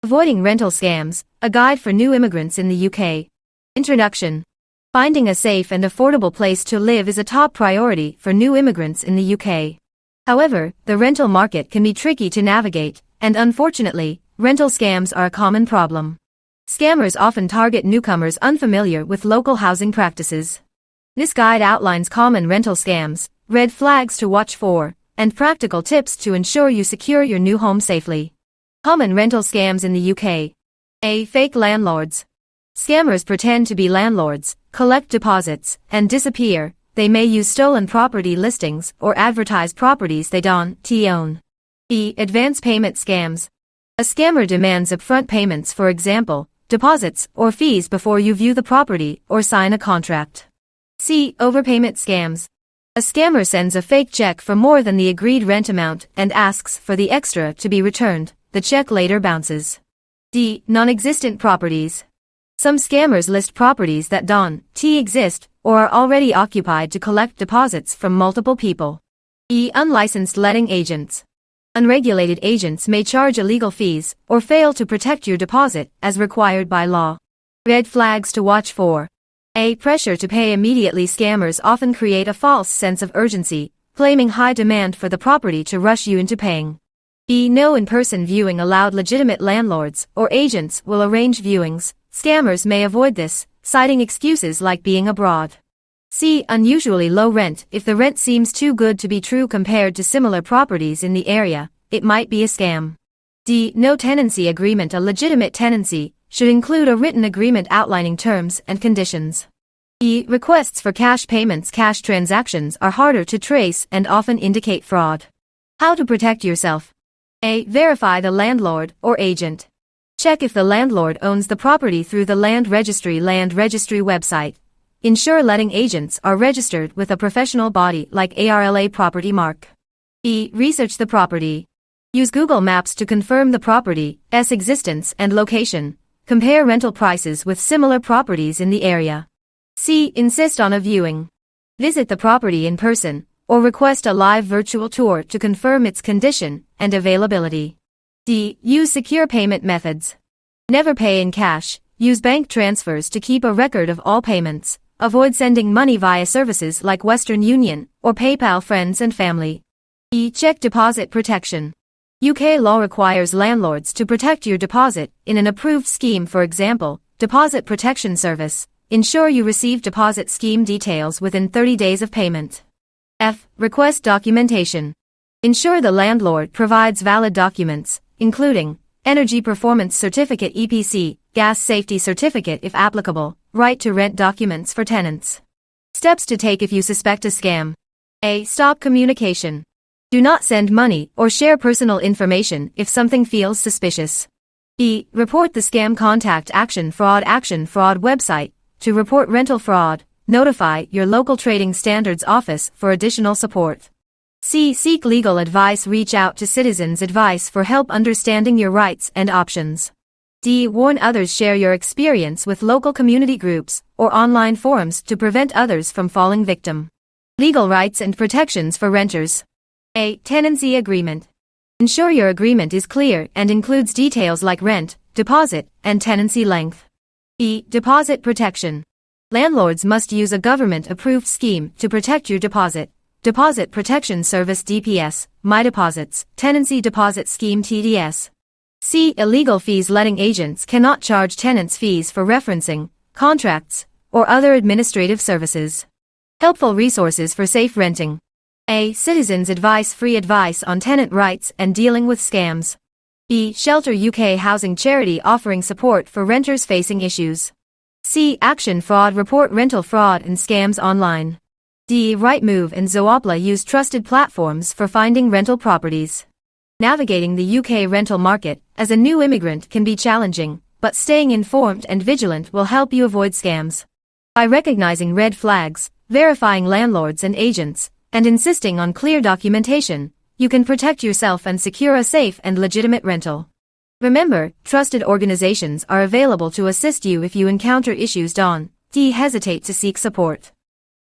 Avoiding rental scams, a guide for new immigrants in the UK. Introduction. Finding a safe and affordable place to live is a top priority for new immigrants in the UK. However, the rental market can be tricky to navigate, and unfortunately, rental scams are a common problem. Scammers often target newcomers unfamiliar with local housing practices. This guide outlines common rental scams, red flags to watch for, and practical tips to ensure you secure your new home safely. Common rental scams in the UK. A. Fake landlords. Scammers pretend to be landlords, collect deposits, and disappear. They may use stolen property listings or advertise properties they don't own. B. Advance payment scams. A scammer demands upfront payments, for example, deposits or fees before you view the property or sign a contract. C. Overpayment scams. A scammer sends a fake check for more than the agreed rent amount and asks for the extra to be returned. The check later bounces. D. Non-existent properties. Some scammers list properties that don't exist or are already occupied to collect deposits from multiple people. E. Unlicensed letting agents. Unregulated agents may charge illegal fees or fail to protect your deposit as required by law. Red flags to watch for. A. Pressure to pay immediately. Scammers often create a false sense of urgency, claiming high demand for the property to rush you into paying. B. No in-person viewing allowed. Legitimate landlords or agents will arrange viewings. Scammers may avoid this, citing excuses like being abroad. C. Unusually low rent. If the rent seems too good to be true compared to similar properties in the area, it might be a scam. D. No tenancy agreement. A legitimate tenancy should include a written agreement outlining terms and conditions. E. Requests for cash payments. Cash transactions are harder to trace and often indicate fraud. How to protect yourself. A. Verify the landlord or agent. Check if the landlord owns the property through the land registry website. Ensure letting agents are registered with a professional body like ARLA Property Mark. E. Research the property. Use Google Maps to confirm the property's existence and location. Compare rental prices with similar properties in the area. C. Insist on a viewing. Visit the property in person, or request a live virtual tour to confirm its condition and availability. D. Use secure payment methods. Never pay in cash. Use bank transfers to keep a record of all payments. Avoid sending money via services like Western Union or PayPal. Friends and family. E. Check deposit protection. UK law requires landlords to protect your deposit in an approved scheme, for example, Deposit Protection Service. Ensure you receive deposit scheme details within 30 days of payment. F. Request documentation. Ensure the landlord provides valid documents, including Energy Performance Certificate (EPC), Gas Safety Certificate if applicable, Right to Rent documents for tenants. Steps to take if you suspect a scam. A. Stop communication. Do not send money or share personal information if something feels suspicious. B. Report the scam. Contact Action Fraud website to report rental fraud. Notify your local trading standards office for additional support. C. Seek legal advice. Reach out to Citizens Advice for help understanding your rights and options. D. Warn others. Share your experience with local community groups or online forums to prevent others from falling victim. Legal rights and protections for renters. A. Tenancy agreement. Ensure your agreement is clear and includes details like rent, deposit, and tenancy length. E. Deposit protection. Landlords must use a government-approved scheme to protect your deposit. Deposit Protection Service (DPS), My Deposits, Tenancy Deposit Scheme (TDS). C. Illegal fees. Letting agents cannot charge tenants fees for referencing, contracts, or other administrative services. Helpful resources for safe renting. A. Citizens Advice. Free advice on tenant rights and dealing with scams. B. Shelter UK housing charity offering support for renters facing issues. C. Action Fraud. Report rental fraud and scams online. D. Rightmove and Zoopla use trusted platforms for finding rental properties. Navigating the UK rental market as a new immigrant can be challenging, but staying informed and vigilant will help you avoid scams. By recognizing red flags, verifying landlords and agents, and insisting on clear documentation, you can protect yourself and secure a safe and legitimate rental. Remember, trusted organizations are available to assist you if you encounter issues. Don't hesitate to seek support.